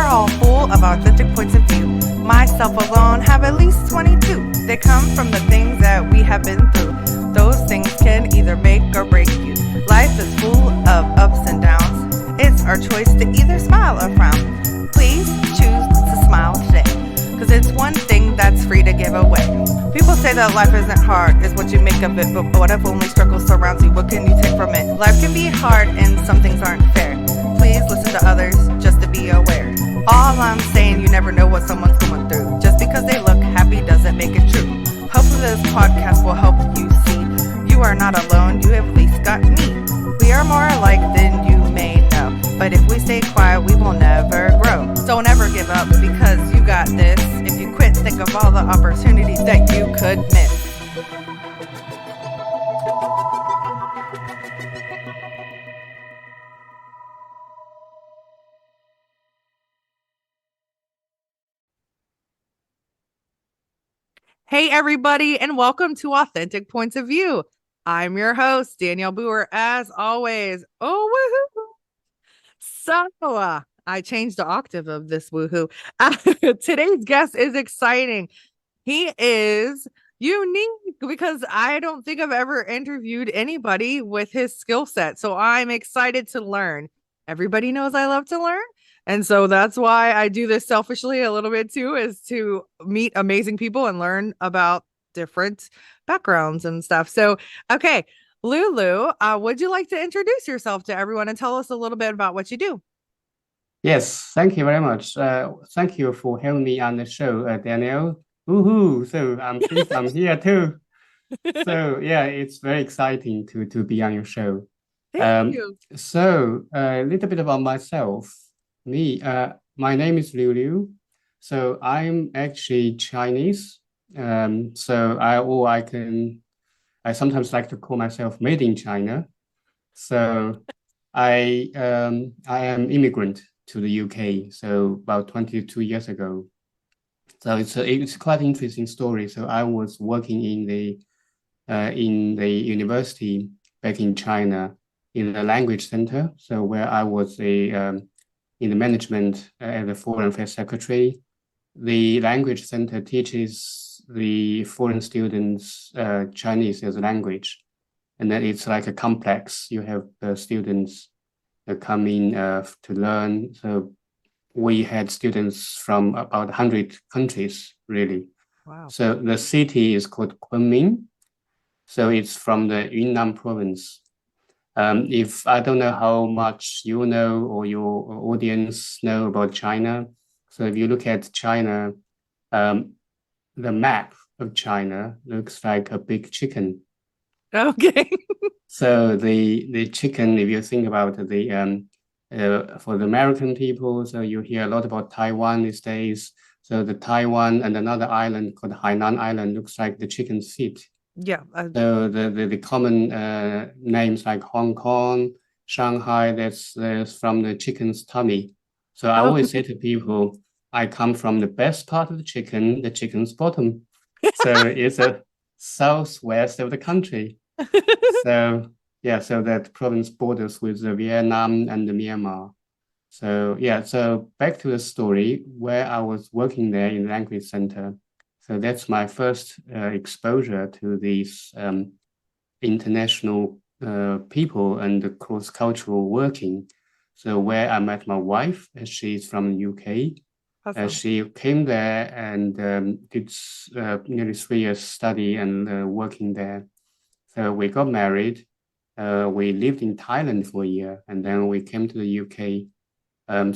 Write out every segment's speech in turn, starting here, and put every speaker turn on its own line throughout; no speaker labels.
all full of authentic points of view. Myself alone have at least 22. They come from the things that we have been through. Those things can either make or break you. Life is full of ups and downs. It's our choice to either smile or frown. Please choose to smile today, because it's one thing that's free to give away. People say that life isn't hard, it's what you make of it. But what if only struggle surrounds you? What can you take from it? Life can be hard and some things aren't fair. Please listen to others just to be aware. All I'm saying, you never know what someone's going through. Just because they look happy doesn't make it true. Hopefully this podcast will help you see you are not alone, you at least got me. We are more alike than you may know, but if we stay quiet, we will never grow. Don't ever give up, because you got this. If you quit, think of all the opportunities that you could miss. Hey, everybody, and welcome to Authentic Points of View. I'm your host, Danielle, as always. Oh, woohoo! So, I changed the octave of this woohoo. Today's guest is exciting. He is unique because I don't think I've ever interviewed anybody with his skill set. So I'm excited to learn. Everybody knows I love to learn. And so that's why I do this selfishly a little bit too, is to meet amazing people and learn about different backgrounds and stuff. So, okay, Lulu, would you like to introduce yourself to everyone and tell us a little bit about what you do?
Yes, thank you very much. Thank you for having me on the show, Danielle. Woohoo! So I'm pleased I'm here too. So yeah, it's very exciting to be on your show.
Thank you.
So a little bit about myself. My name is Liu Liu. So I'm actually Chinese. I sometimes like to call myself made in China. So I am immigrant to the UK, so about 22 years ago. So it's quite an interesting story. So I was working in the university back in China in the language center. So where I was in the management as a foreign affairs secretary. The language center teaches the foreign students Chinese as a language, and then it's like a complex. You have students come in to learn. So we had students from about 100 countries, really.
Wow.
So the city is called Kunming. So it's from the Yunnan province. If I don't know how much you know or your audience know about China. So if you look at China, the map of China looks like a big chicken.
Okay.
So the chicken, if you think about for the American people, so you hear a lot about Taiwan these days. So the Taiwan and another island called Hainan Island looks like the chicken's feet.
Yeah.
So the common names like Hong Kong, Shanghai, that's from the chicken's tummy. So I always say to people, I come from the best part of the chicken's bottom. So it's a southwest of the country. So yeah, so that province borders with Vietnam and Myanmar. So yeah, so back to the story where I was working there in the language center. So that's my first exposure to these international people and the cross-cultural working. So where I met my wife, she's from the UK.
Awesome.
She came there and did nearly 3 years study and working there. So we got married. We lived in Thailand for a year, and then we came to the UK.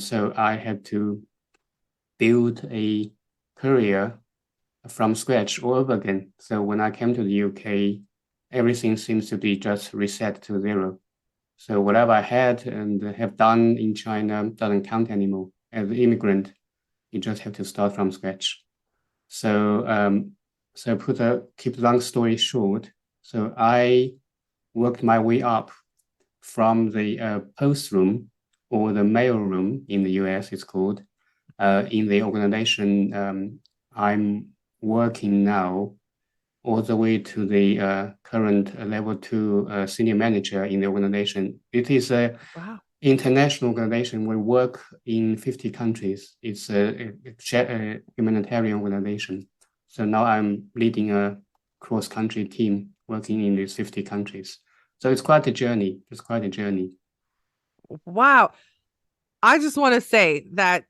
So I had to build a career from scratch all over again. So when I came to the UK, everything seems to be just reset to zero. So whatever I had and have done in China doesn't count anymore. As an immigrant, you just have to start from scratch. So keep the long story short. So I worked my way up from the post room or the mail room in the US, it's called, in the organization I'm working now, all the way to the current level 2 senior manager in the organization. It is a
Wow.
international organization. We work in 50 countries. It's a humanitarian organization. So now I'm leading a cross-country team working in these 50 countries. So it's quite a journey. It's quite a journey.
Wow. I just want to say that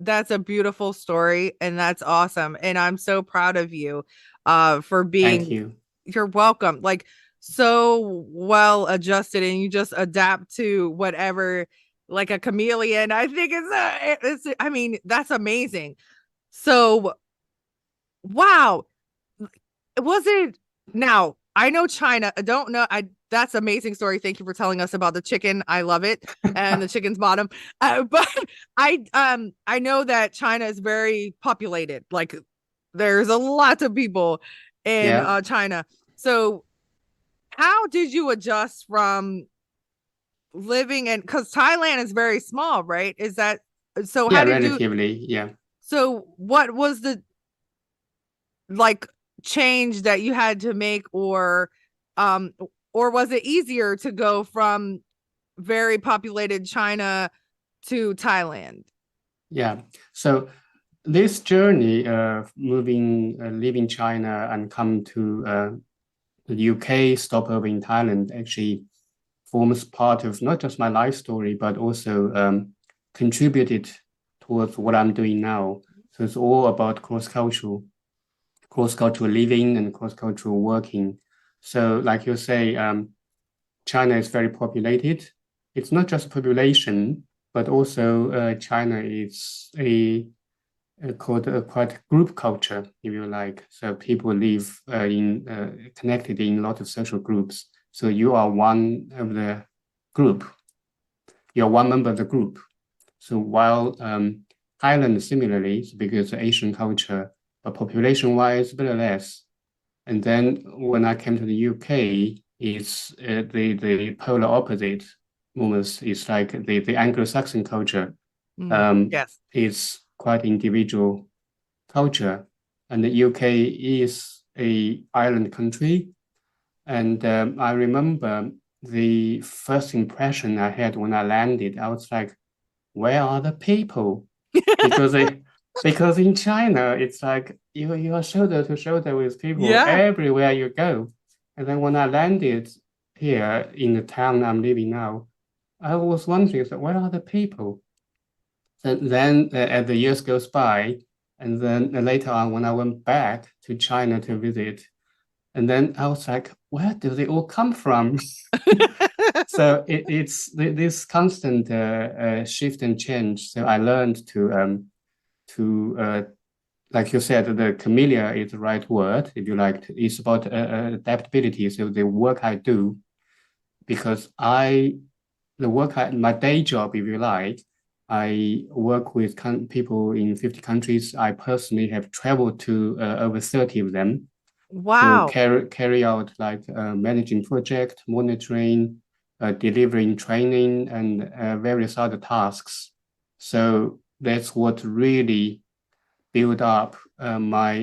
that's a beautiful story and that's awesome. And I'm so proud of you for
Thank
being,
you.
you're welcome. Like so well adjusted and you just adapt to whatever like a chameleon. I think I mean, that's amazing. So wow. Was it now? I know China. I don't know. I That's amazing story. Thank you for telling us about the chicken. I love it. And the chicken's bottom. But I know that China is very populated. Like there's a lot of people in
Yeah.
China. So how did you adjust from living in because Thailand is very small, right? Is that so?
Yeah,
How did you?
relatively. Yeah.
So what was the like change that you had to make um or was it easier to go from very populated China to Thailand?
Yeah. So this journey of moving, leaving China and come to the UK, stop over in Thailand, actually forms part of not just my life story, but also contributed towards what I'm doing now. So it's all about cross-cultural living and cross-cultural working. So like you say, China is very populated. It's not just population, but also China is called a quite group culture, if you like. So people live in connected in a lot of social groups. So you are one of the group. You're one member of the group. So while Thailand similarly, because of Asian culture, but population-wise, a bit less. And then when I came to the UK, it's the polar opposite. Almost, it's like the Anglo-Saxon culture
Yes.
is quite individual culture, and the UK is a island country. And I remember the first impression I had when I landed, I was like, "Where are the people?" Because they, because in China, it's like you are shoulder to shoulder with people
Yeah.
everywhere you go. And then when I landed here in the town I'm living now, I was wondering, so where are the people? And then as the years goes by, and then later on when I went back to China to visit, and then I was like, where do they all come from? So it's this constant shift and change. So I learned to like you said, the chameleon is the right word, if you like. It's about adaptability. So the work I do, because my day job, if you like, I work with people in 50 countries. I personally have traveled to over 30 of them to
Wow.
carry out like managing project, monitoring, delivering training, and various other tasks. So that's what really build up my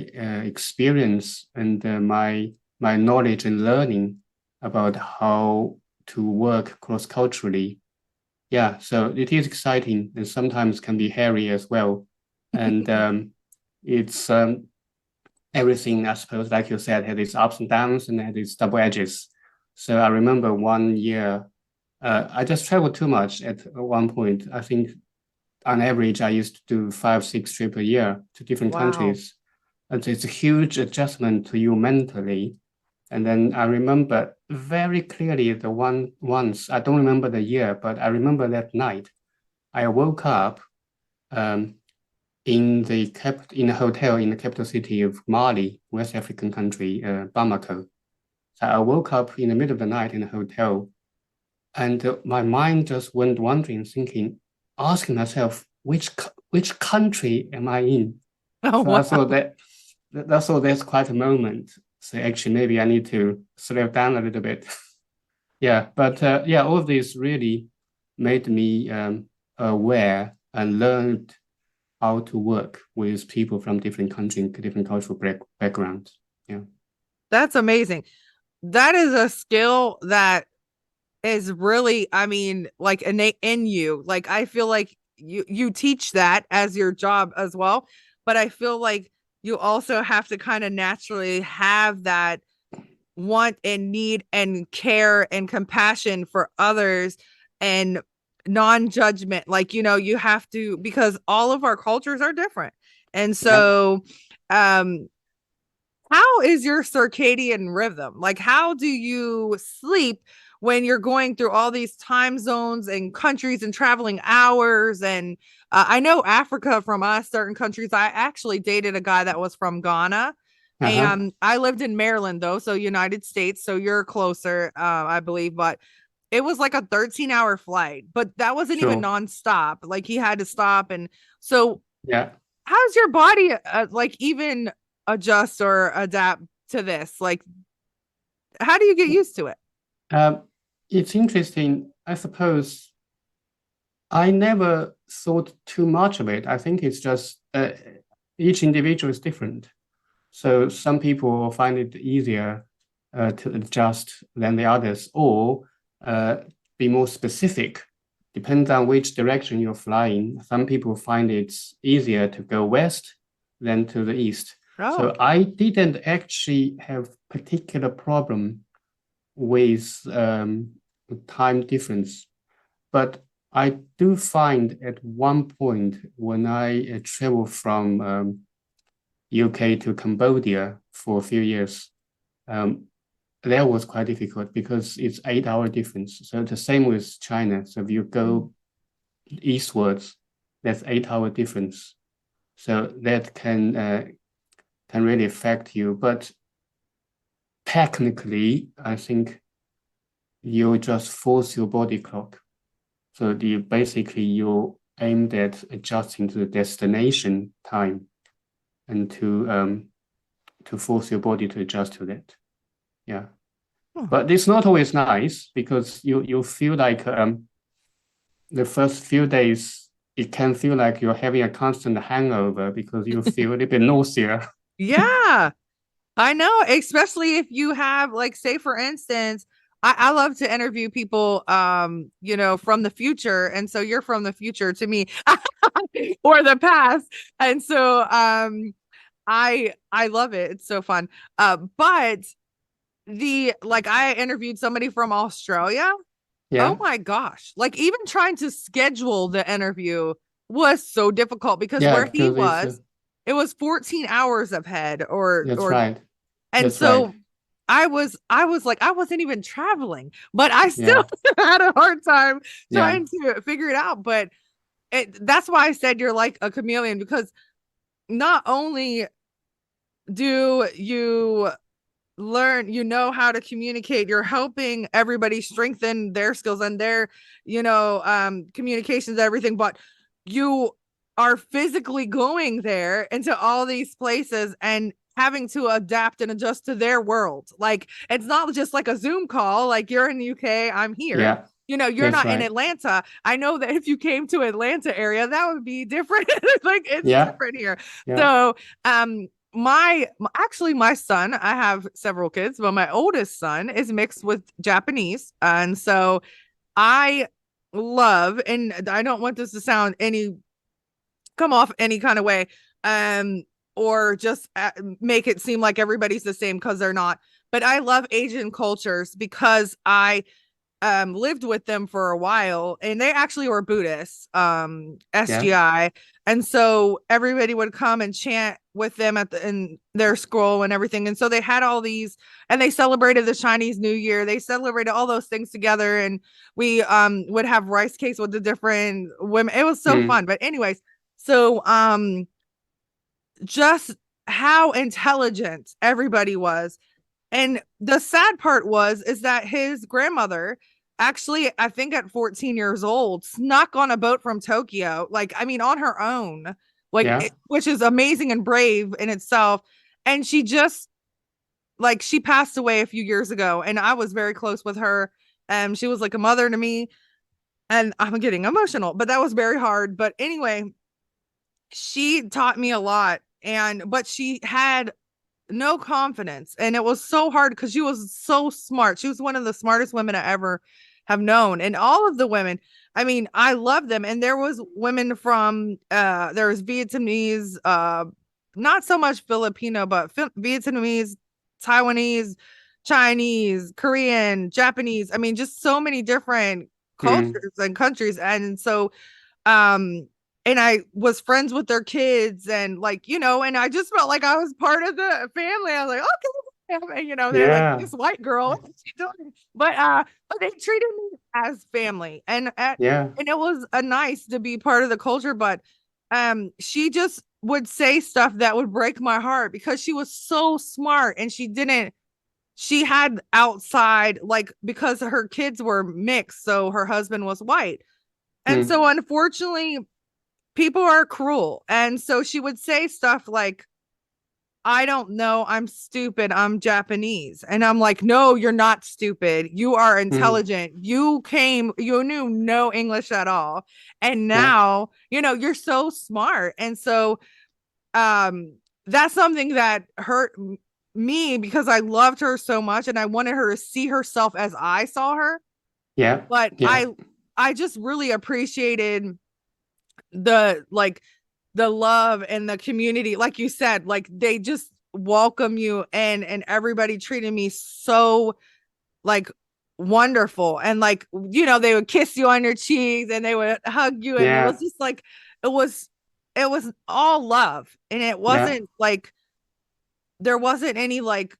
experience and my knowledge and learning about how to work cross culturally. Yeah, so it is exciting and sometimes can be hairy as well, and it's everything I suppose, like you said, had its ups and downs and had its double edges. So I remember one year, I just traveled too much at one point. I think on average, I used to do 5, 6 trips a year to different
Wow.
countries. And it's a huge adjustment to you mentally. And then I remember very clearly the one once, I don't remember the year, but I remember that night. I woke up um, in a hotel in the capital city of Mali, West African country, Bamako. So I woke up in the middle of the night in a hotel, and my mind just went wandering, thinking, asking myself, which country am I in?
Oh
So I
wow.
thought that's quite a moment. So actually, maybe I need to slow down a little bit. Yeah, but yeah, all of this really made me aware and learned how to work with people from different countries, different cultural backgrounds. Yeah.
That's amazing. That is a skill that is really, I mean, like innate in you. Like I feel like you teach that as your job as well, but I feel like you also have to kind of naturally have that want and need and care and compassion for others and non-judgment. Like, you have to, because all of our cultures are different. And
Yeah.
so how is your circadian rhythm? Like, how do you sleep when you're going through all these time zones and countries and traveling hours? And I know Africa from us, certain countries. I actually dated a guy that was from Ghana.
Uh-huh.
And I lived in Maryland, though, so United States. So you're closer, I believe. But it was like a 13-hour flight, but that wasn't even
Sure.
nonstop. Like he had to stop. And so
Yeah.
how's your body like even adjust or adapt to this? Like, how do you get used to it?
Um, it's interesting. I suppose I never thought too much of it. I think it's just each individual is different. So some people find it easier to adjust than the others, or uh, be more specific. Depends on which direction you're flying. Some people find it's easier to go west than to the east.
Oh,
So
okay.
I didn't actually have particular problem with time difference, but I do find at one point when I travel from UK to Cambodia for a few years, um, that was quite difficult because it's 8 hour difference. So the same with China. So if you
Mm.
go eastwards, that's 8 hour difference. So that can really affect you. But technically, I think you just force your body clock. So you aimed at adjusting to the destination time and to force your body to adjust to that. Yeah.
Hmm.
But it's not always nice because you feel like the first few days it can feel like you're having a constant hangover because you feel a little bit nausea.
Yeah, I know, especially if you have, like, say for instance, I love to interview people, from the future. And so you're from the future to me, or the past. And so I love it. It's so fun. But the like I interviewed somebody from Australia. Oh
Yeah,
my gosh. Like even trying to schedule the interview was so difficult because
yeah,
where he
because it's
was, it was 14 hours ahead or
that's right,
and
that's right.
so I was like I wasn't even traveling, but I still
Yeah,
had a hard time
yeah,
trying to figure it out. But that's why I said you're like a chameleon, because not only do you learn, how to communicate, you're helping everybody strengthen their skills and their communications, everything, but you are physically going there into all these places and having to adapt and adjust to their world. Like it's not just like a Zoom call, like you're in the UK, I'm here.
yeah,
You're
that's
not in
right.
Atlanta. I know that if you came to Atlanta area, that would be different. Like it's
Yeah,
different here.
yeah,
So my actually my son, I have several kids, but my oldest son is mixed with Japanese. And so I love, and I don't want this to sound any come off any kind of way, um or just make it seem like everybody's the same, because they're not. But I love Asian cultures because I lived with them for a while, and they actually were Buddhists,
yeah,
SGI. And so everybody would come and chant with them in their scroll and everything. And so they had all these, and they celebrated the Chinese New Year. They celebrated all those things together, and we would have rice cakes with the different women. It was so
mm,
fun. But anyways, so just how intelligent everybody was. And the sad part was is that his grandmother actually, I think at 14 years old, snuck on a boat from Tokyo, like I mean on her own,
yeah,
which is amazing and brave in itself. And she just, like, she passed away a few years ago, and I was very close with her. She was like a mother to me, and I'm getting emotional, but that was very hard. But anyway, she taught me a lot, but she had no confidence. And it was so hard because she was so smart. She was one of the smartest women I ever have known. And all of the women, I mean, I love them. And there was women from there was Vietnamese, not so much Filipino, but Vietnamese, Taiwanese, Chinese, Korean, Japanese. I mean, just so many different
Mm.
cultures and countries. And so um and I was friends with their kids, and like, and I just felt like I was part of the family. I was like, okay, they're like,
Yeah.
this white girl, what's she doing? But they treated me as family,
Yeah.
and it was nice to be part of the culture. But she just would say stuff that would break my heart because she was so smart, and she had outside, like, because her kids were mixed, so her husband was white. And
Mm.
so unfortunately, people are cruel. And so she would say stuff like, I don't know, I'm stupid, I'm Japanese. And I'm like, no, you're not stupid. You are
Mm.
intelligent. You knew no English at all. And
Yeah.
now, you're so smart. And so that's something that hurt me because I loved her so much and I wanted her to see herself as I saw her.
Yeah.
But
Yeah.
I just really appreciated the like the love and the community, like you said, like they just welcome you in, and everybody treated me so like wonderful. And like, they would kiss you on your cheeks and they would hug you, and it was
Yeah.
just like it was it was all love, and it
Yeah.
wasn't like there wasn't any like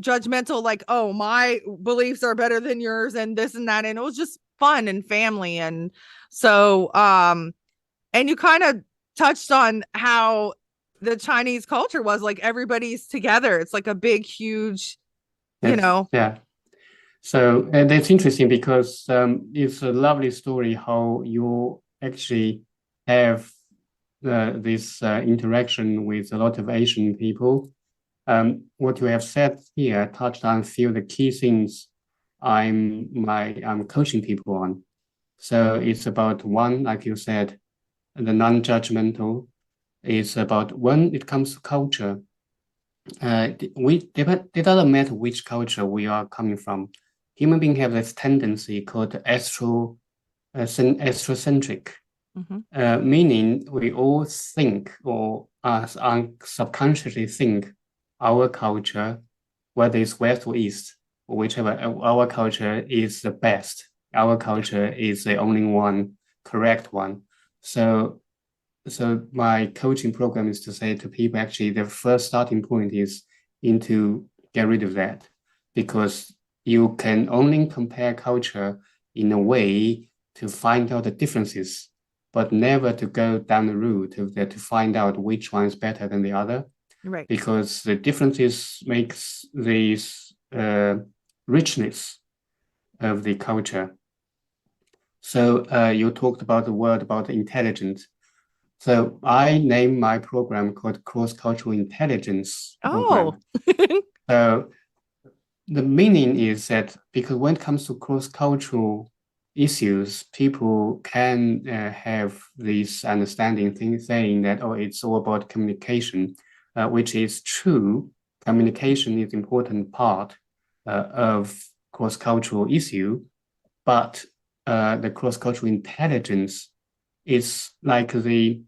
judgmental, like, oh, my beliefs are better than yours and this and that. And it was just fun and family. And so and you kind of touched on how the Chinese culture was like everybody's together. It's like a big, huge, you
Yes.
know.
Yeah. So that's interesting because it's a lovely story how you actually have this interaction with a lot of Asian people. What you have said here touched on a few of the key things I'm coaching people on. So it's about one, like you said, the non-judgmental. It's about when it comes to culture. It doesn't matter which culture we are coming from. Human beings have this tendency called astrocentric,
Mhm.
meaning we all think or subconsciously think our culture, whether it's West or East, or whichever, our culture is the best. Our
Yeah.
culture is the only one, correct one. So my coaching program is to say to people, actually, the first starting point is into get rid of that, because you can only compare culture in a way to find out the differences, but never to go down the route of that to find out which one is better than the other,
Right.
because the differences makes this richness of the culture. So you talked about the word about intelligence. So I named my program called Cross-Cultural Intelligence
Oh.
Program. So the meaning is that because when it comes to cross-cultural issues, people can have this understanding thing saying that, oh, it's all about communication, which is true. Communication is an important part of cross-cultural issue, but the cross-cultural intelligence is like the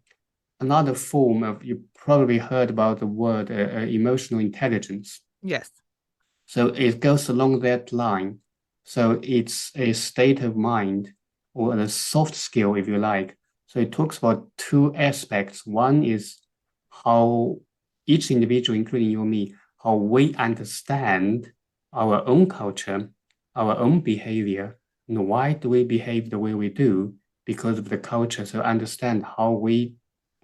another form of, you probably heard about the word emotional intelligence.
Yes.
So it goes along that line. So it's a state of mind or a soft skill, if you like. So it talks about two aspects. One is how each individual, including you and me, how we understand our own culture, our own behavior, and why do we behave the way we do because of the culture. So understand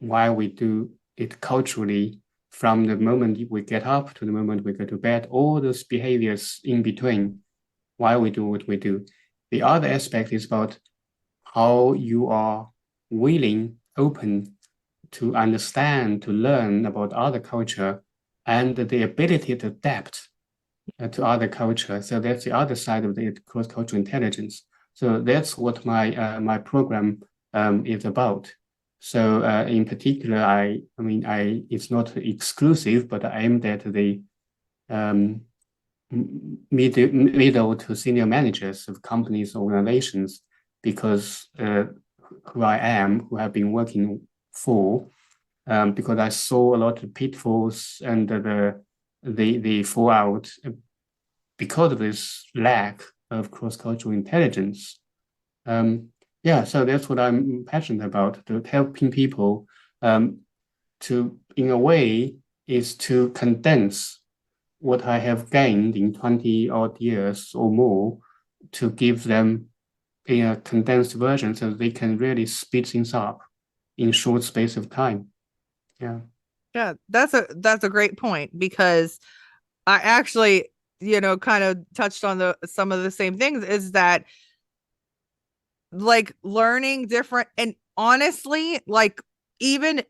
why we do it culturally from the moment we get up to the moment we go to bed, all those behaviors in between, why we do what we do. The other aspect is about how you are willing, open to understand, to learn about other culture, and the ability to adapt to other culture. So that's the other side of the cross-cultural intelligence. So that's what my program is about. So in particular, I mean, it's not exclusive, but I aimed at the um, middle to senior managers of companies, organizations, because who I am, who have been working for, because I saw a lot of pitfalls and the fallout because of this lack of cross-cultural intelligence. Um, yeah, so that's what I'm passionate about, to helping people um, to, in a way, is to condense what I have gained in 20 odd years or more to give them in a condensed version so they can really speed things up in short space of time. Yeah.
Yeah, that's a great point because I actually, kind of touched on the some of the same things is that like learning different and honestly, like even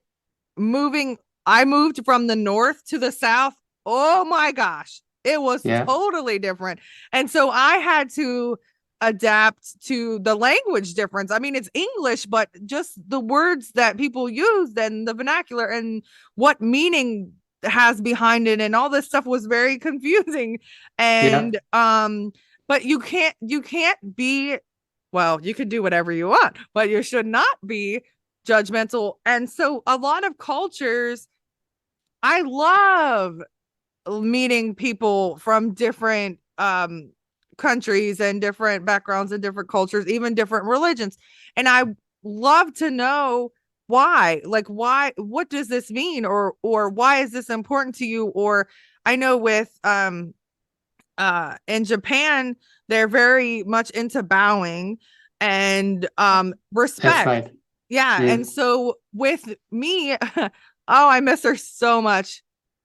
moving I moved from the north to the south. Oh my gosh. It was
Yeah.
totally different. And so I had to adapt to the language difference. I mean, it's English, but just the words that people use and the vernacular and what meaning has behind it and all this stuff was very confusing.
Yeah.
And but you can't be well, you can do whatever you want, but you should not be judgmental. And so a lot of cultures, I love meeting people from different countries and different backgrounds and different cultures, even different religions. And I love to know why, like why, what does this mean or why is this important to you? Or I know with in Japan, they're very much into bowing and
That's
respect.
right.
Yeah, and
Mm.
so with me, oh, I miss her so much.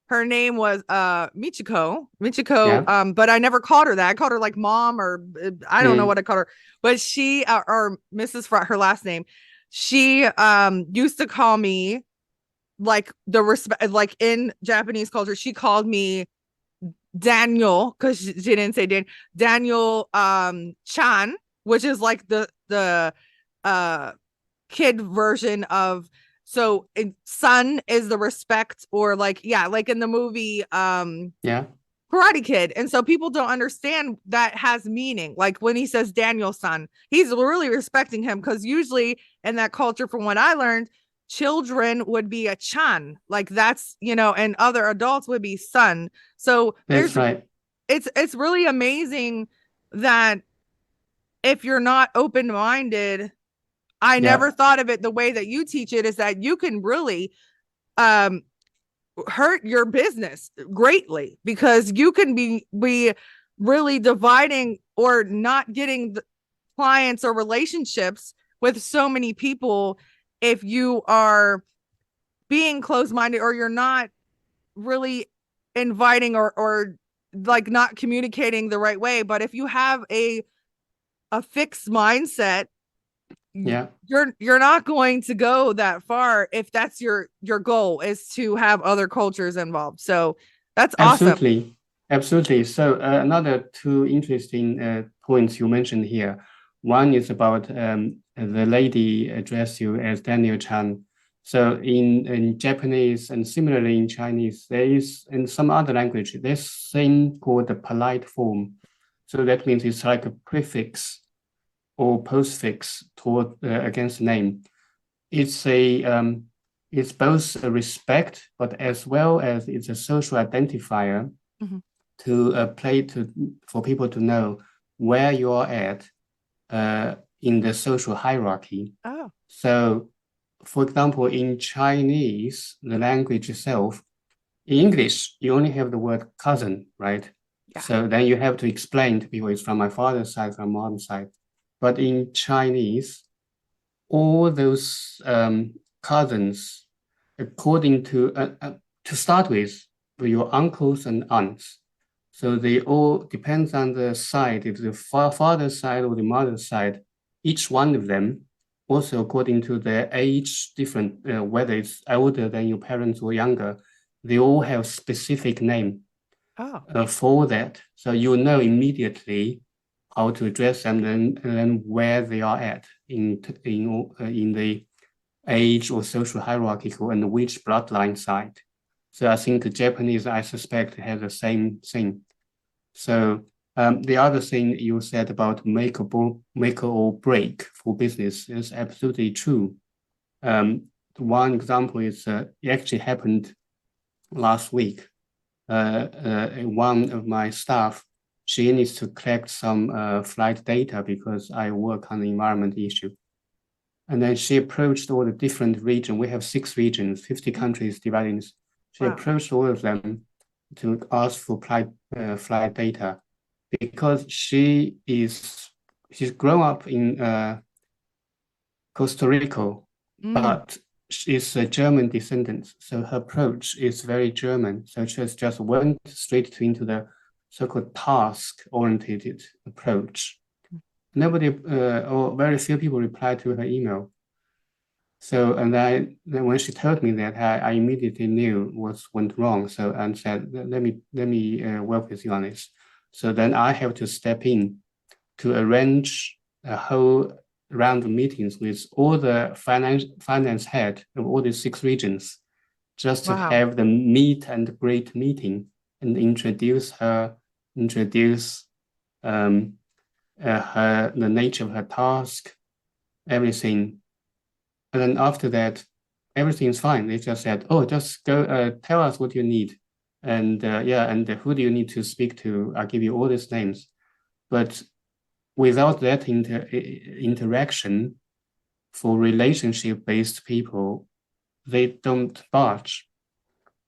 Her name was Michiko,
Yeah.
but I never called her that. I called her like mom or I don't know what
Mm.
I called her. But she or Mrs. Her last name. She used to call me like the respect, like in Japanese culture, she called me Daniel, because she didn't say Daniel Chan, which is like the uh kid version of, so son is the respect, or like, yeah, like in the movie
Yeah.
Karate Kid. And so people don't understand that has meaning. Like when he says Daniel's son, he's really respecting him because usually in that culture, from what I learned, children would be a chan. Like that's, and other adults would be son. So
That's right.
it's really amazing that if you're not open-minded, I
Yeah.
never thought of it the way that you teach it, is that you can really um hurt your business greatly because you can be really dividing or not getting the clients or relationships with so many people if you are being closed-minded or you're not really inviting or like not communicating the right way. But if you have a fixed mindset,
Yeah.
you're not going to go that far if that's your goal is to have other cultures involved. So that's awesome.
Absolutely. Absolutely. So another two interesting points you mentioned here. One is about the lady address you as Daniel Chan. So in Japanese and similarly in Chinese, there is in some other language, there's thing called the polite form. So that means it's like a prefix or postfix toward against name. It's a it's both a respect, but as well as it's a social identifier
Mhm.
to play to for people to know where you are at in the social hierarchy.
Oh,
So, for example, in Chinese, the language itself, in English, you only have the word cousin, right?
yeah.
So then you have to explain to people it's from my father's side, from mom's side. But in Chinese, all those cousins, according to start with your uncles and aunts. So they all depends on the side, if the father's side or the mother's side, each one of them, also according to their age, different, whether it's older than your parents or younger, they all have specific name
Oh,
for that. So you know immediately how to address them and then where they are at in the age or social hierarchical and which bloodline side. So I think the Japanese, I suspect, have the same thing. So the other thing you said about make or break for business is absolutely true. Um, one example is it actually happened last week. One of my staff, she needs to collect some flight data because I work on the environment issue. And then she approached all the different regions. We have 6 regions, 50 countries divided. She
Wow.
approached all of them to ask for flight data because she's grown up in Costa Rica,
Mm,
but she's a German descendant, so her approach is very German. So she has just went straight into the so-called task-oriented approach. Nobody or very few people replied to her email. So and then when she told me that, I immediately knew what went wrong. So and said, let me work with you on this. So then I have to step in to arrange a whole round of meetings with all the finance head of all these 6 regions, just to
wow.
have the meet and greet meeting and introduce um, the nature of her task, everything. And then after that, everything's fine. They just said, "Oh, just go tell us what you need." And yeah, and who do you need to speak to? I'll give you all these names. But without that interaction for relationship-based people, they don't budge.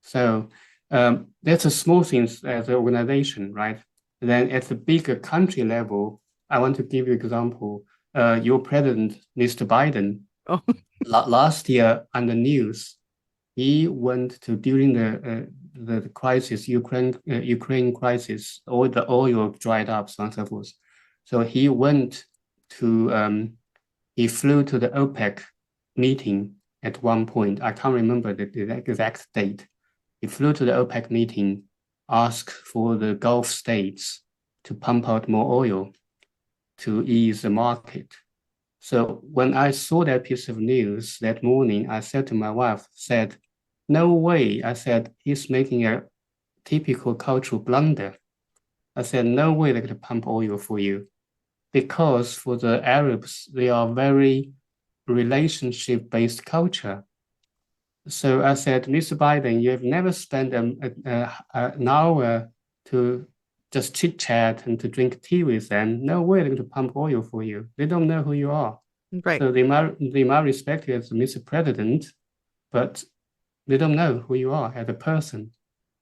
So that's a small things as an organization, right? Then at the bigger country level, I want to give you an example. Your president, Mr. Biden,
Oh,
last year on the news, he went to during the crisis, Ukraine crisis, all the oil dried up, so on and so forth. So he flew to the OPEC meeting at one point. I can't remember the exact date. He flew to the OPEC meeting, asked for the Gulf states to pump out more oil to ease the market. So when I saw that piece of news that morning, I said to my wife, said, no way. I said, he's making a typical cultural blunder. I said, no way they're going to pump oil for you. Because for the Arabs, they are very relationship-based culture. So I said, Mr. Biden, you have never spent an hour to just chit chat and to drink tea with them. No way they're going to pump oil for you. They don't know who you are.
right.
So they might respect you as Mr. President, but they don't know who you are as a person.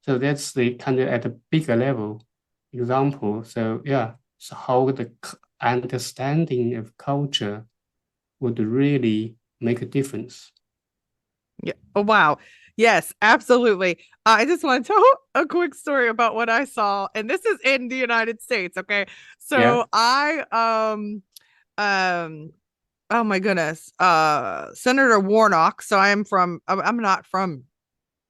So that's the kind of at a bigger level example. So yeah, so how the understanding of culture would really make a difference.
Yeah. Oh, wow. Yes, absolutely. I just want to tell a quick story about what I saw, and this is in the United States. Okay.
Yeah.
So um, oh my goodness, Senator Warnock. So I'm not from,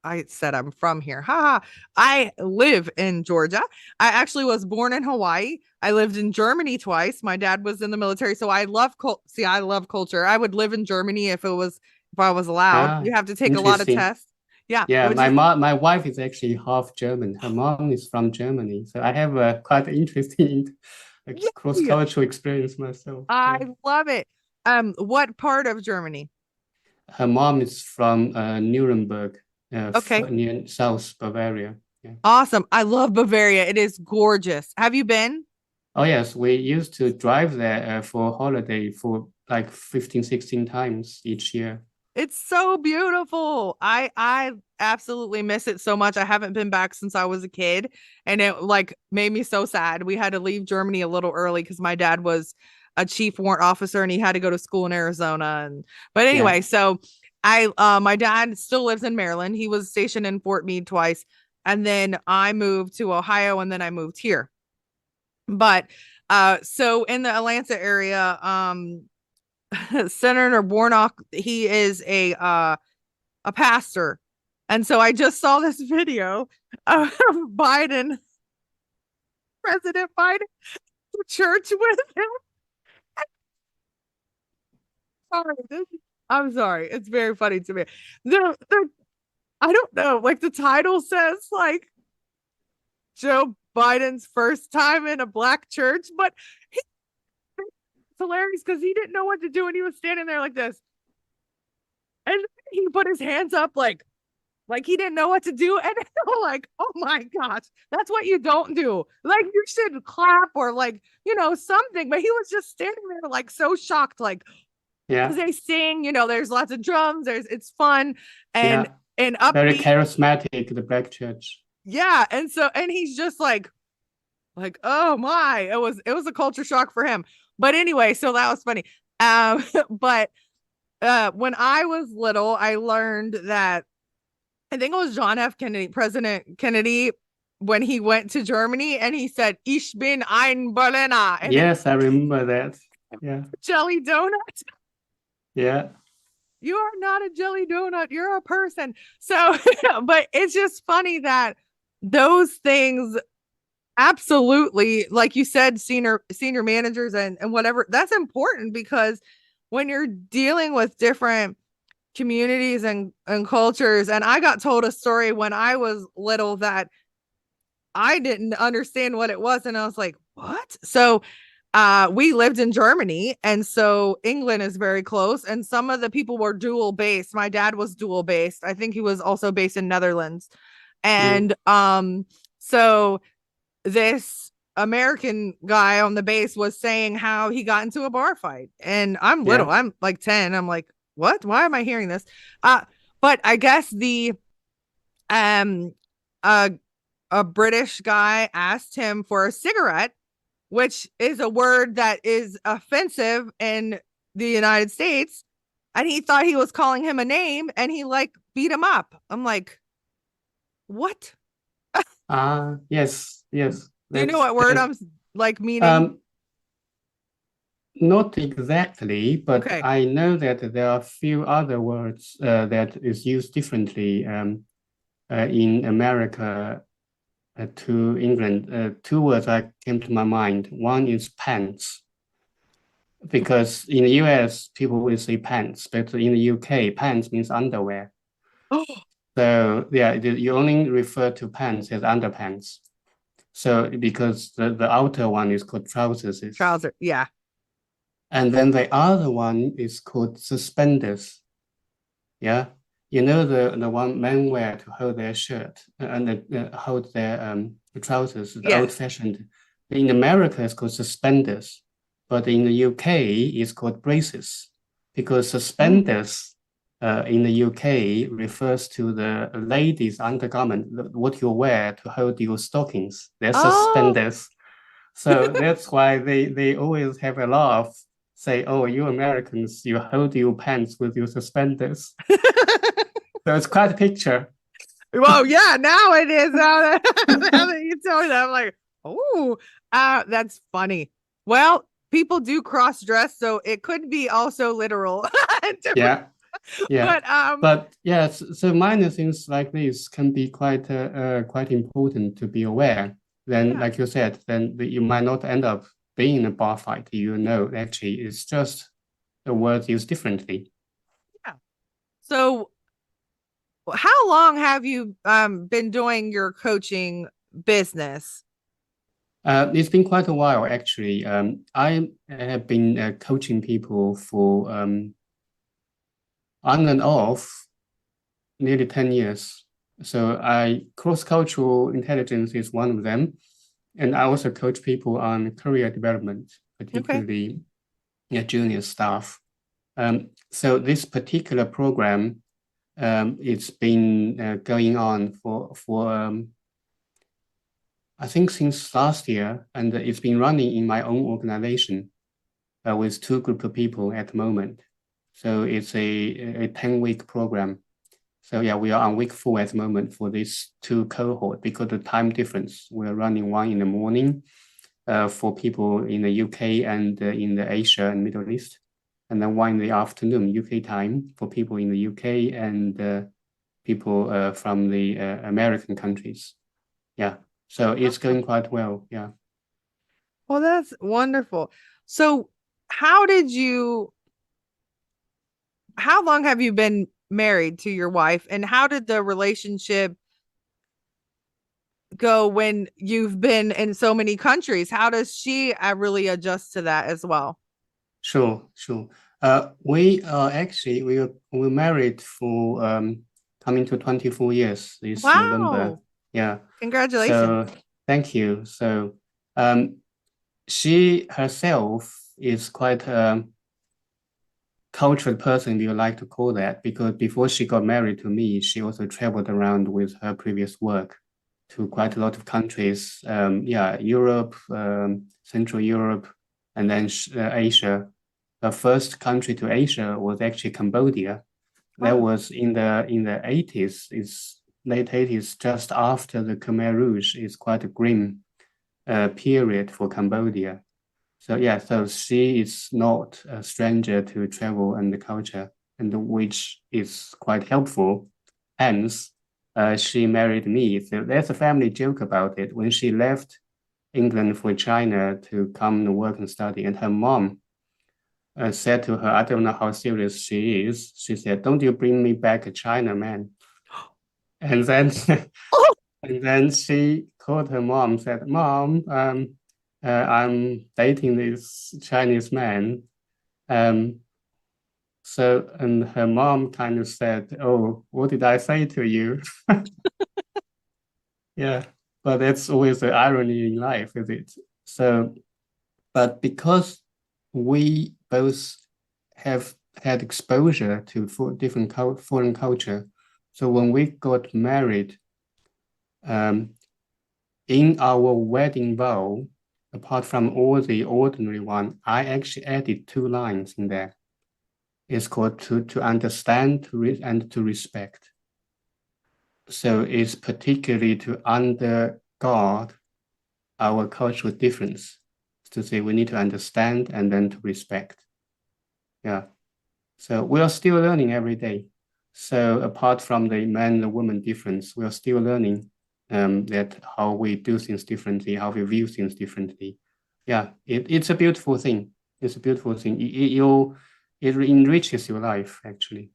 I said I'm from here. Haha. I live in Georgia. I actually was born in Hawaii. I lived in Germany twice. My dad was in the military, so I love culture. I would live in Germany if I was allowed.
Ah,
You have to take a lot of
interesting.
tests. Yeah,
Yeah,
which is
my wife is actually half German. Her mom is from Germany, so I have a quite interesting
yay.
cross-cultural experience myself.
I
Yeah,
love it. What part of Germany?
her mom is from Nuremberg,
Okay.
near South Bavaria. Yeah.
Awesome. I love Bavaria. It is gorgeous. Have you been?
Oh yes, we used to drive there for holiday for like 15, 16 times each year.
It's so beautiful. I absolutely miss it so much. I haven't been back since I was a kid, and it like made me so sad. We had to leave Germany a little early because my dad was a chief warrant officer and he had to go to school in Arizona. And but
Yeah.
anyway, so I my dad still lives in Maryland. He was stationed in Fort Meade twice, and then I moved to Ohio, and then I moved here. But so in the Atlanta area, Senator Warnock, he is a pastor. And so I just saw this video of Biden, President Biden, to church with him. Sorry, I'm sorry. It's very funny to me. The I don't know. Like the title says, like Joe Biden's first time in a black church, but it's hilarious because he didn't know what to do and he was standing there like this. And he put his hands up like he didn't know what to do. And like, oh my gosh, that's what you don't do. Like you should clap or like, something. But he was just standing there like so shocked, like
Yeah.
because they sing, there's lots of drums, it's fun and
Yeah.
and
Very
upbeat.
charismatic, the black church.
Yeah. And he's just like, oh my, it was a culture shock for him. But anyway, so that was funny. But when I was little, I learned that I think it was John F. Kennedy, President Kennedy, when he went to Germany and he said, Ich bin ein Berliner. And
Yes, I remember that. Yeah.
jelly donut.
Yeah.
You are not a jelly donut. You're a person. So, but it's just funny that those things absolutely, like you said, senior managers and whatever, that's important because when you're dealing with different communities and cultures, and I got told a story when I was little that I didn't understand what it was, and I was like, what? So we lived in Germany, and so England is very close, and some of the people were dual based. My dad was dual based. I think he was also based in Netherlands.
Mm.
And so this American guy on the base was saying how he got into a bar fight. And I'm little,
Yeah.
I'm like 10. I'm like, what? Why am I hearing this? Uh, but I guess the um uh a British guy asked him for a cigarette, which is a word that is offensive in the United States. And he thought he was calling him a name and he like beat him up. I'm like, what?
Yes, yes.
Do you know what word
That
I'm like meaning?
um not exactly, but
Okay.
I know that there are a few other words that is used differently in America to England. Two words that came to my mind. One is pants, because in the US people will say pants, but in the UK pants means underwear.
Oh,
So yeah, you only refer to pants as underpants. So because the outer one is called trousers,
trouser. Yeah.
and then the other one is called suspenders. Yeah, you know the one men wear to hold their shirt and hold their trousers, the
Yes.
old-fashioned. In America, it's called suspenders, but in the UK, it's called braces because
Mm.
suspenders in the UK refers to the ladies' undergarment, what you wear to hold your stockings. They're
Oh.
suspenders. So that's why they always have a laugh, say, "Oh, you Americans, you hold your pants with your suspenders." So it's quite a picture.
Well, yeah, now it is. Now that you tell me that, I'm like, oh, that's funny. Well, people do cross dress, so it could be also literal.
Yeah, yeah.
But
But yes, so minor things like this can be quite important to be aware. Then,
yeah,
like you said, then you might not end up being in a bar fight. You know, actually, it's just a word used differently.
yeah. So how long have you been doing your coaching business?
It's been quite a while, actually. I have been coaching people for on and off nearly 10 years. So cross-cultural intelligence is one of them. And I also coach people on career development,
Okay.
particularly junior staff. So this particular program, it's been going on for I think since last year, and it's been running in my own organization with two group of people at the moment. So it's a 10-week program. So yeah, we are on week 4 at the moment for these two cohort because of the time difference. We're running one in the morning for people in the UK and in the Asia and Middle East, and then one in the afternoon UK time for people in the UK and people from the American countries. Yeah, so it's going quite well. Yeah.
Well, that's wonderful. So, how did you, how long have you been married to your wife, and how did the relationship go when you've been in so many countries? How does she really adjust to that as well?
Sure, sure. We actually we married for coming to 24 years this November.
Wow.
Yeah.
Congratulations.
So thank you. So um, she herself is quite cultured person, if you like to call that, because before she got married to me, she also traveled around with her previous work to quite a lot of countries. Yeah, Europe, Central Europe, and then Asia. The first country to Asia was actually Cambodia. That
Wow.
was in the 80s. It's late 80s, just after the Khmer Rouge. It's quite a grim period for Cambodia. So yeah, so she is not a stranger to travel and the culture, and which is quite helpful. Hence, she married me. So there's a family joke about it. When she left England for China to come and work and study, and her mom said to her, I don't know how serious she is. She said, "Don't you bring me back a China man." And then and then she called her mom, said, "Mom, I'm dating this Chinese man." Um, and her mom kind of said, "Oh, what did I say to you?" Yeah, but that's always the irony in life, is it? So, but because we both have had exposure to different foreign culture, so when we got married, um, in our wedding vow, apart from all the ordinary one, I actually added two lines in there. It's called to understand and to respect. So it's particularly to underguard our cultural difference. To say we need to understand and then to respect. Yeah. So we are still learning every day. So apart from the man and the woman difference, we are still learning that how we do things differently, how we view things differently. Yeah, it's a beautiful thing. It's a beautiful thing. It enriches your life actually.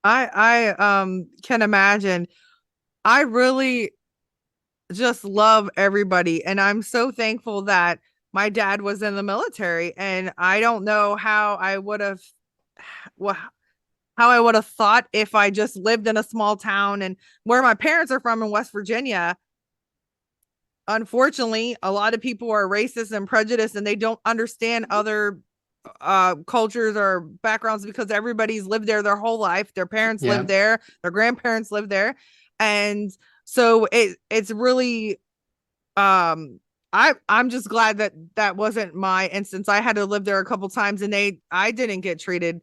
I can imagine. I really just love everybody, and I'm so thankful that my dad was in the military, and I don't know how I would have well, how I would have thought if I just lived in a small town. And where my parents are from in West Virginia, unfortunately, a lot of people are racist and prejudiced, and they don't understand other cultures or backgrounds because everybody's lived there their whole life. Their parents lived
Yeah,
there, their grandparents lived there. And so it's really I'm just glad that that wasn't my instance. I had to live there a couple times, and I didn't get treated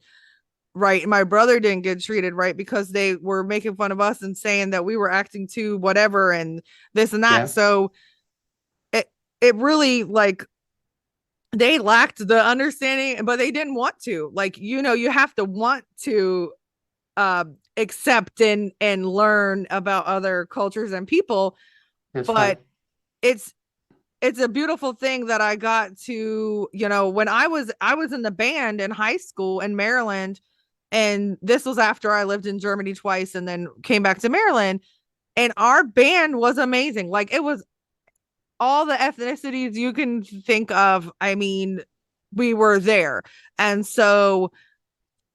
right. My brother didn't get treated right because they were making fun of us and saying that we were acting too whatever and this and that.
yeah,
So it it really, like, they lacked the understanding, but they didn't want to. Like, you have to want to uh accept and learn about other cultures and people.
that's right.
But it's it's a beautiful thing that I got to, when I was in the band in high school in Maryland, and this was after I lived in Germany twice and then came back to Maryland, and our band was amazing. Like, it was all the ethnicities you can think of. I mean, we were there. And so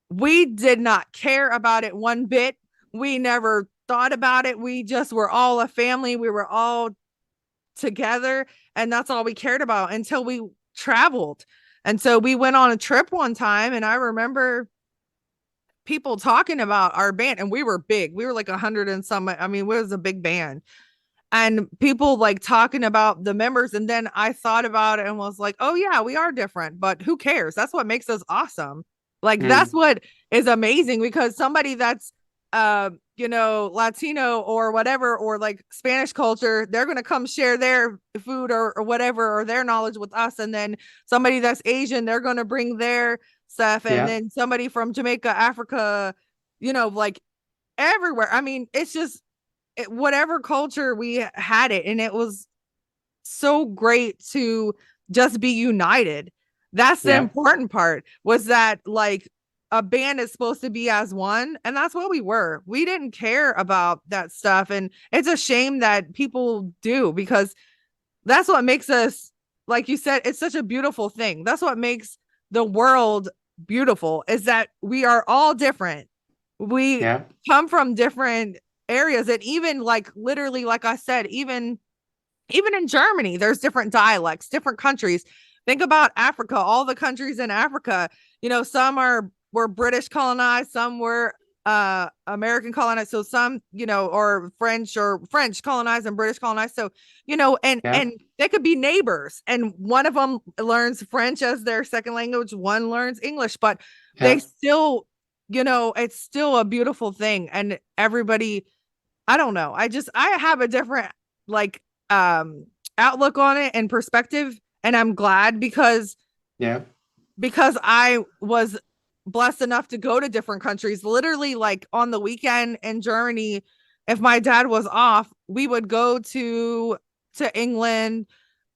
we did not care about it one bit. We never thought about it. We just were all a family. We were all together, and that's all we cared about until we traveled. And so we went on a trip one time, and I remember people talking about our band, and we were big. We were like 100 and some. I mean, it was a big band, and people like talking about the members. And then I thought about it and was like, oh yeah, we are different, but who cares? That's what makes us awesome. Like, that's
Mm,
what is amazing, because somebody that's Latino or whatever, or like Spanish culture, they're going to come share their food or whatever, or their knowledge with us. And then somebody that's Asian, they're going to bring their stuff. And
yeah,
then somebody from Jamaica, Africa, like everywhere. I mean, it's just whatever culture we had it, and it was so great to just be united. That's the
yeah,
important part, was that, like, a band is supposed to be as one, and that's what we were. We didn't care about that stuff, and it's a shame that people do, because that's what makes us, like you said, it's such a beautiful thing. That's what makes the world beautiful, is that we are all different. We
Yeah.
come from different areas, and even like literally, like I said, even in Germany, there's different dialects, different countries. Think about Africa, all the countries in Africa, some were British colonized, some were American colonized, so some, or French colonized and British colonized. So, and
Yeah.
and they could be neighbors, and one of them learns French as their second language, one learns English, but they
Yeah.
still, it's still a beautiful thing. And everybody, I don't know. I have a different like um outlook on it and perspective, and I'm glad,
Yeah.
because I was blessed enough to go to different countries. Literally, like on the weekend in Germany, if my dad was off, we would go to England,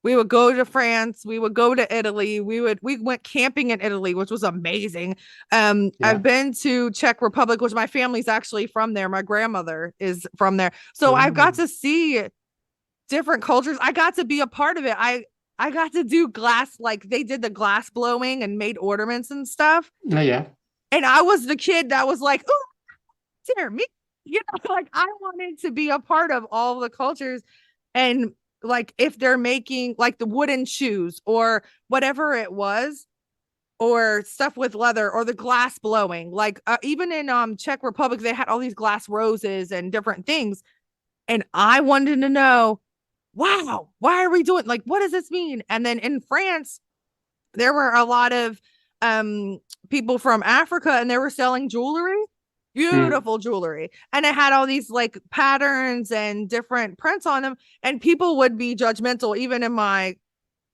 we would go to France, we would go to Italy, we went camping in Italy, which was amazing. I've
Yeah.
been to Czech Republic, which my family's actually from there. My grandmother is from there. So I've got
Oh,
to see different cultures. I got to be a part of it. I got to do glass, like they did the glass blowing and made ornaments and stuff.
yeah.
And I was the kid that was like, "Oh, dear me," like I wanted to be a part of all the cultures. And like if they're making like the wooden shoes or whatever it was, or stuff with leather, or the glass blowing, like even in Czech Republic, they had all these glass roses and different things. And I wanted to know, wow, why are we doing, like, what does this mean? And then in France, there were a lot of um people from Africa, and they were selling jewelry,
Mm.
beautiful jewelry, and it had all these like patterns and different prints on them, and people would be judgmental even in my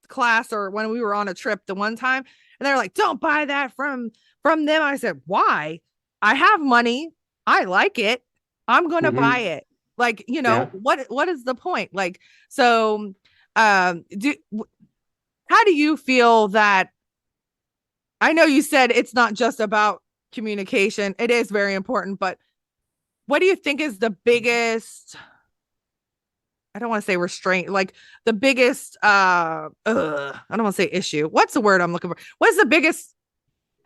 class, or when we were on a trip the one time, and they're like, don't buy that from them. I said, why? I have money, I like it, I'm gonna buy
Mm-hmm.
it. Like,
Yeah.
what is the point? Like, so do how do you feel that, I know you said it's not just about communication, it is very important, but what do you think is the biggest, I don't want to say restraint, like the biggest I don't want to say issue. What's the word I'm looking for? What's the biggest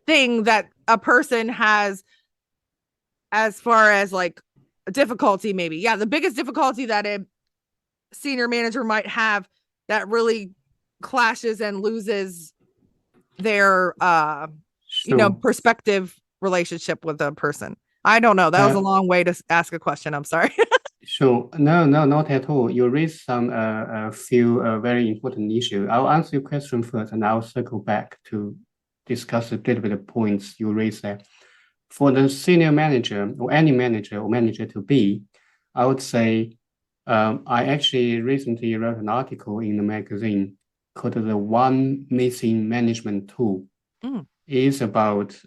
thing that a person has, as far as like difficulty, maybe? Yeah, the biggest difficulty that a senior manager might have, that really clashes and loses their
Sure.
perspective relationship with a person. I don't know. That was a
Uh,
long way to ask a question. I'm sorry.
sure. No, no, not at all. You raised some a few very important issues. I'll answer your question first, and I'll circle back to discuss a little bit of points you raised there. For the senior manager or any manager or manager to be, I would say I actually recently wrote an article in the magazine called "The One Missing Management Tool."
Mm,
It is about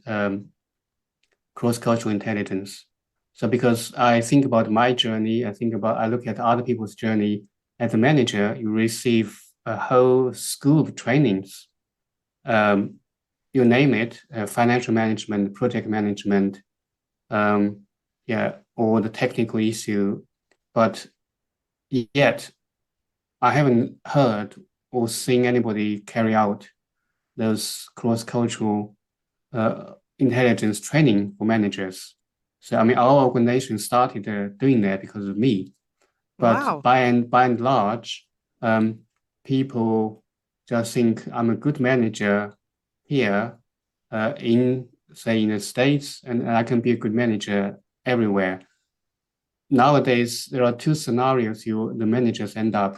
cross-cultural intelligence. So because I think about my journey, I look at other people's journey. As a manager, you receive a whole school of trainings. Um, you name it, financial management, project management, um, yeah, or the technical issue. But yet, I haven't heard or seen anybody carry out those cross-cultural intelligence training for managers. So I mean, our organization started doing that because of me. But
wow.
by and large, people just think I'm a good manager here in say in the States, and I can be a good manager everywhere. Nowadays, there are two scenarios the managers end up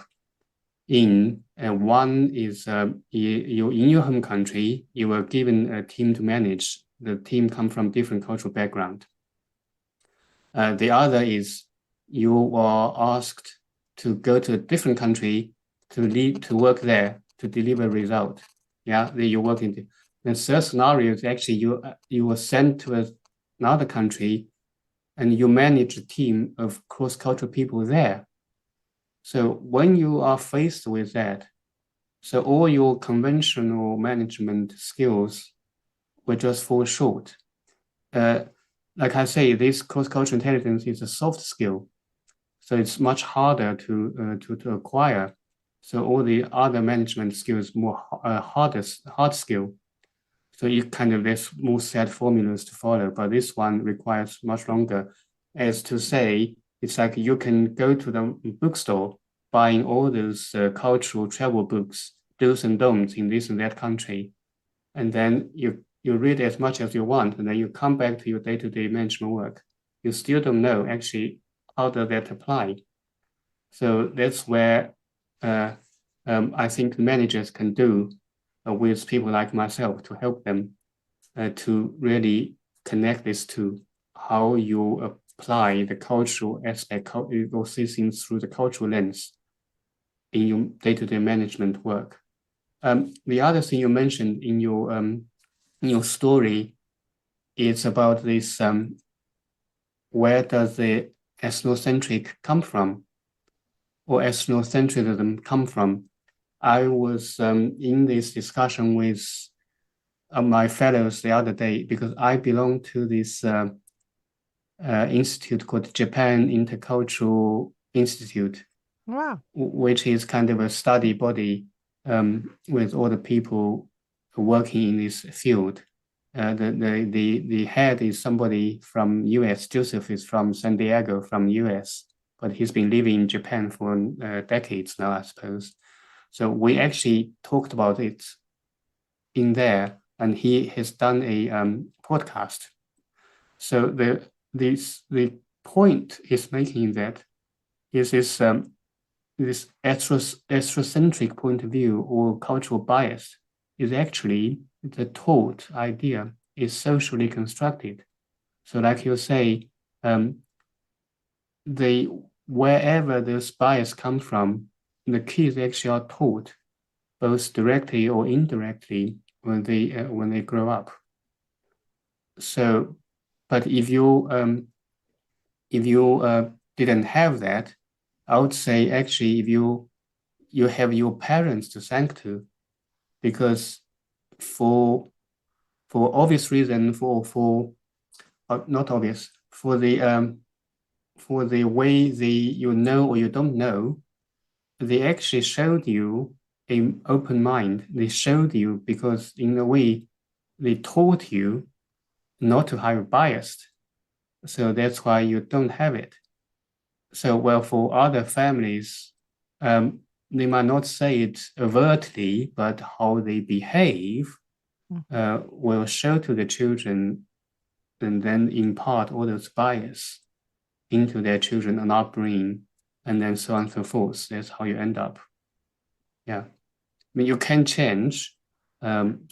in, and one is you in your home country, you were given a team to manage. The team come from different cultural background. The other is you are asked to go to a different country to work there to deliver result. Yeah, that you work in. The third scenario is actually you were sent to another country and you manage a team of cross-cultural people there. So when you are faced with that, so all your conventional management skills will just fall short. uh, like I say, this cross-cultural intelligence is a soft skill, so it's much harder to acquire. So all the other management skills more hard skill. So you kind of there's more set formulas to follow, but this one requires much longer. As to say, it's like you can go to the bookstore buying all those cultural travel books, do's and don'ts in this and that country, and then you read as much as you want, and then you come back to your day-to-day management work. You still don't know actually how does that apply. So that's where uh, I think managers can do with people like myself to help them to really connect this to how you apply the cultural aspect, or see things through the cultural lens in your day-to-day management work. The other thing you mentioned in your story is about this where does the ethnocentric come from or ethnocentrism come from? I was in this discussion with my fellows the other day because I belong to this institute called Japan Intercultural Institute,
Wow.
which is kind of a study body with all the people working in this field. The head is somebody from US. Joseph is from San Diego, from US, but he's been living in Japan for decades now, I suppose. So we actually talked about it in there, and he has done a podcast. So the point is making that is this ethnocentric point of view or cultural bias is actually the taught idea is socially constructed. So, like you say, they wherever this bias comes from, the kids actually are taught both directly or indirectly when they grow up. So, but if you didn't have that, I would say actually if you have your parents to thank to, because for obvious reason for not obvious for the way you know or you don't know, they actually showed you an open mind. They showed you because in a way they taught you not to have biased. So that's why you don't have it. So well for other families, they might not say it overtly, but how they behave will show to the children and then impart all those bias into their children and upbringing, and then so on and so forth. That's how you end up. Yeah. I mean, you can change.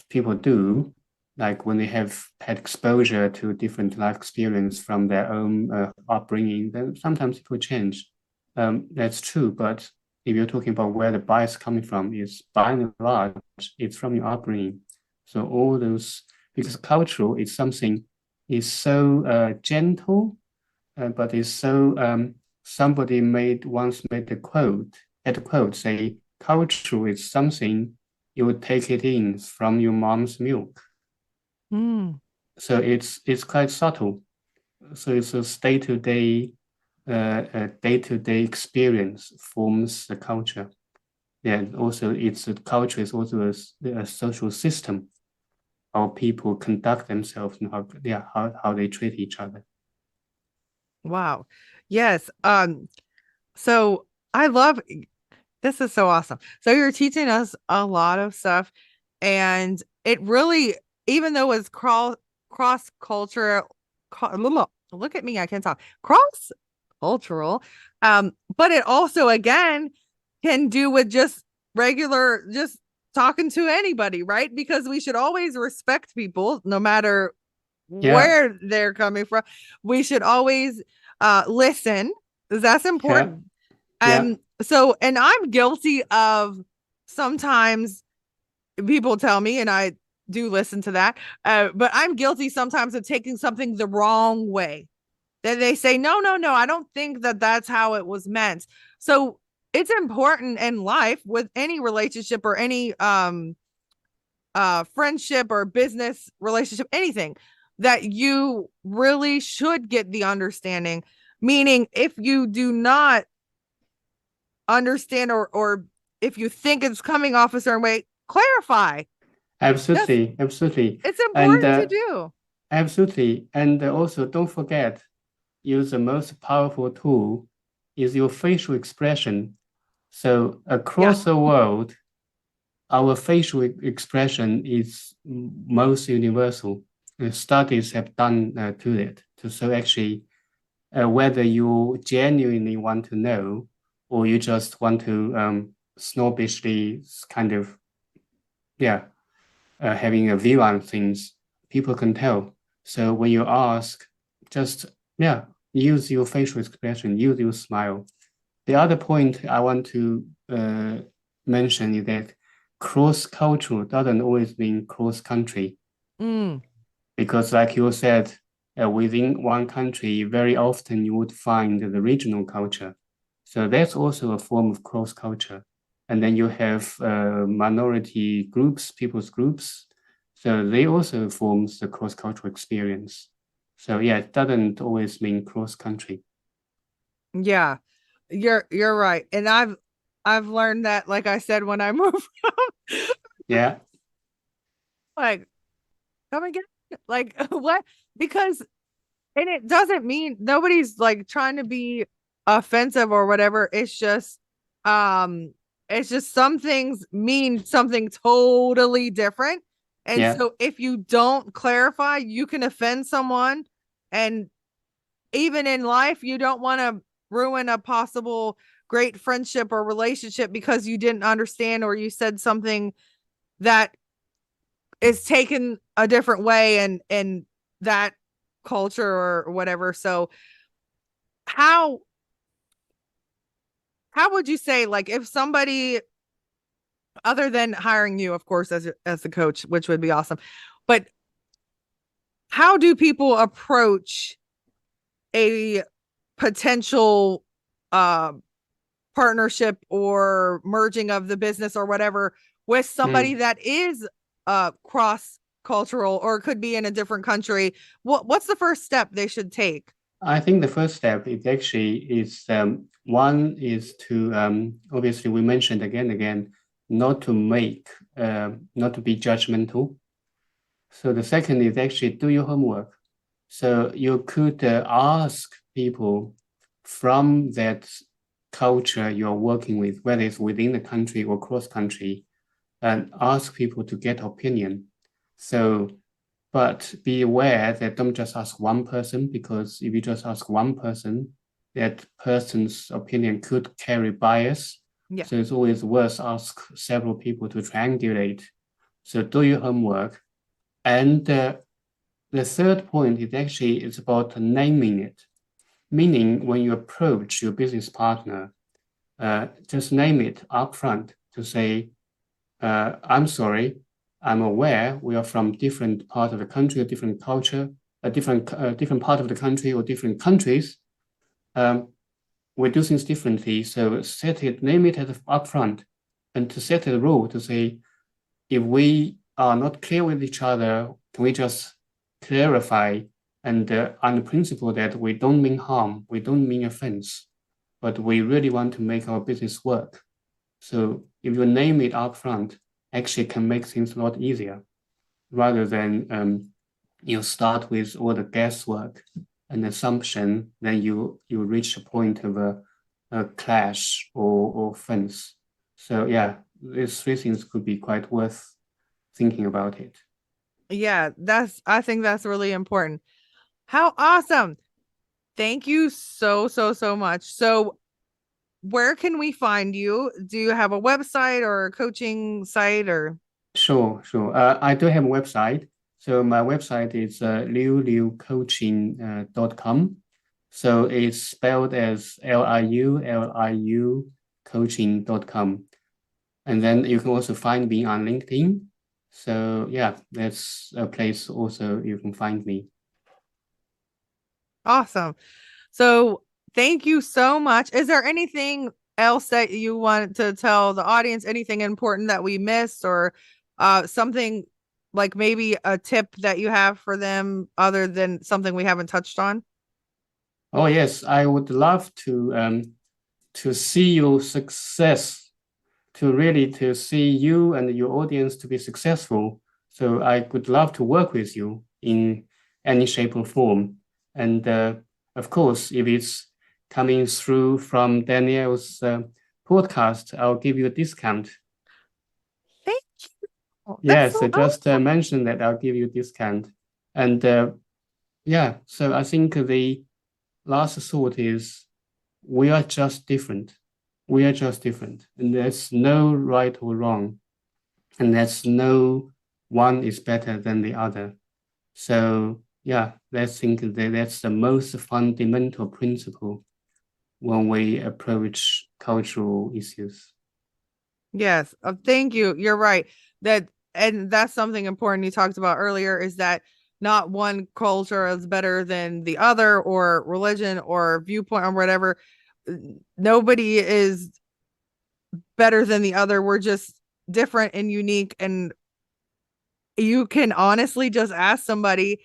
People do, like when they have had exposure to different life experience from their own upbringing, then sometimes it will change. That's true, but if you're talking about where the bias coming from, is by and large, it's from your upbringing. So all those, because cultural is something is so gentle, but it's so somebody once made a quote, had a quote say, cultural is something you would take it in from your mom's milk.
Mm.
So it's quite subtle. So it's a day-to-day experience forms the culture. Yeah, also it's a culture is also a social system how people conduct themselves and how they treat each other.
Wow. Yes. So I love this is so awesome. So you're teaching us a lot of stuff, and it really, even though it's cross cultural, look at me, I can't talk. Cross cultural, but it also again can do with just regular, just talking to anybody, right? Because we should always respect people, no matter
Yeah,
where they're coming from. We should always listen, because that's
yeah,
important.
yeah,
So, and I'm guilty of sometimes people tell me, and I do listen to that, but I'm guilty sometimes of taking something the wrong way. Then they say, no, no, no, I don't think that that's how it was meant. So it's important in life with any relationship or any friendship or business relationship, anything. that you really should get the understanding. Meaning, if you do not understand, or if you think it's coming off a certain way, clarify. Just
Absolutely, absolutely.
it's
And
important to do.
absolutely. And also don't forget, use the most powerful tool is your facial expression. So
Yes.
across the world, our facial expression is most universal. Studies have done to it. So actually, whether you genuinely want to know or you just want to snobbishly kind of, yeah, having a view on things, people can tell. So when you ask, just, yeah, use your facial expression, use your smile. The other point I want to mention is that cross-cultural doesn't always mean cross-country,
Mm,
because like you said, within one country, very often you would find the regional culture. So that's also a form of cross-culture. And then you have minority groups, people's groups. So they also forms the cross-cultural experience. So yeah, it doesn't always mean cross-country.
yeah. You're right. And I've learned that, like I said, when I moved
Yeah,
like, come and get it. Like what? Because, and it doesn't mean nobody's like trying to be offensive or whatever. Um it's just some things mean something totally different. And
yeah.
so if you don't clarify, you can offend someone. And even in life, you don't want to ruin a possible great friendship or relationship because you didn't understand, or you said something that is taken a different way and that culture or whatever. So how how would you say, like, if somebody, other than hiring you, of course, as the coach, which would be awesome, but how do people approach a potential uh partnership or merging of the business or whatever with somebody
Mm.
that is cross cultural or could be in a different country? What's the first step they should take?
I think the first step is actually is one is to obviously we mentioned again and again not to make not to be judgmental. So the second is actually do your homework. So you could ask people from that culture you're working with, whether it's within the country or cross country, and ask people to get opinion. So but be aware that don't just ask one person, because if you just ask one person, that person's opinion could carry bias.
Yeah.
So it's always worth ask several people to triangulate. So do your homework. And the third point is actually it's about naming it. Meaning when you approach your business partner, just name it upfront to say, I'm sorry, I'm aware we are from different part of the country, a different culture, a different part of the country or different countries. Um, we do things differently. So set it, name it as upfront, and to set a rule to say, if we are not clear with each other, can we just clarify and on the principle that we don't mean harm, we don't mean offense, but we really want to make our business work. So if you name it upfront, actually can make things a lot easier rather than you start with all the guesswork and assumption, then you reach a point of a clash or fence. So yeah, these three things could be quite worth thinking about it.
Yeah, I think that's really important. How awesome. Thank you so much. So where can we find you? Do you have a website or a coaching site or?
Sure, sure. I do have a website. So my website is liuliucoaching.com. So it's spelled as Liu coaching.com. And then you can also find me on LinkedIn. So yeah, that's a place also you can find me.
Awesome. So thank you so much. Is there anything else that you want to tell the audience? Anything important that we missed, or something like maybe a tip that you have for them other than something we haven't touched on?
Oh yes, I would love to see your success, to see you and your audience to be successful. So I would love to work with you in any shape or form. And of course, if it's coming through from Danielle's podcast, I'll give you a discount.
Thank you. That's
Yes,
so
I just
awesome.
mentioned that I'll give you a discount. And yeah, so I think the last thought is we are just different. We are just different. And there's no right or wrong. And there's no one is better than the other. So yeah, let's think that that's the most fundamental principle when we approach cultural issues.
Yes. Thank you. You're right. And that's something important you talked about earlier is that not one culture is better than the other or religion or viewpoint or whatever. Nobody is better than the other. We're just different and unique. And you can honestly just ask somebody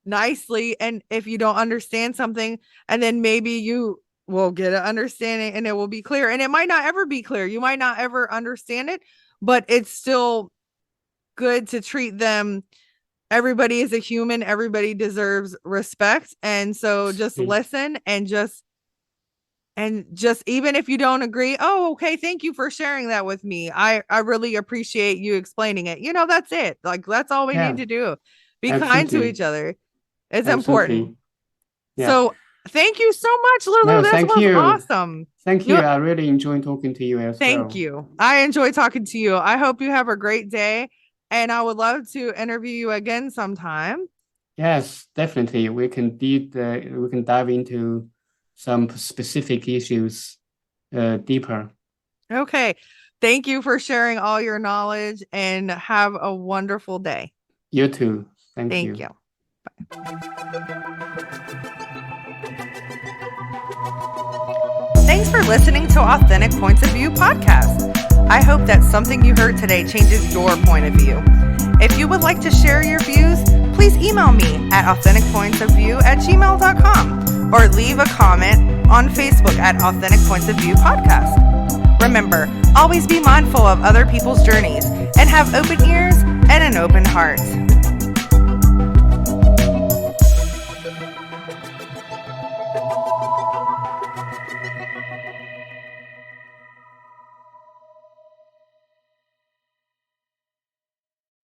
nicely. And if you don't understand something, and then maybe you will get an understanding and it will be clear. And it might not ever be clear. You might not ever understand it, but it's still good to treat them. Everybody is a human, everybody deserves respect. And so just listen and just even if you don't agree, oh, okay, thank you for sharing that with me. I really appreciate you explaining it. That's it. Like that's all we need to do. Be kind to each other. It's important.
Yeah.
So thank you so much, Lulu.
No,
this
thank
was
you.
Awesome.
Thank you. I really enjoyed talking to you as well.
Thank you. I enjoy talking to you. I hope you have a great day. And I would love to interview you again sometime.
Yes, definitely. We can dive into some specific issues deeper.
Okay. Thank you for sharing all your knowledge and have a wonderful day.
You too. Thank
you.
you.
Thanks for listening to Authentic Points of View podcast. I hope that something you heard today changes your point of view. If you would like to share your views, please email me at authenticpointsofview@gmail.com or leave a comment on Facebook at Authentic Points of View podcast. Remember, always be mindful of other people's journeys and have open ears and an open heart.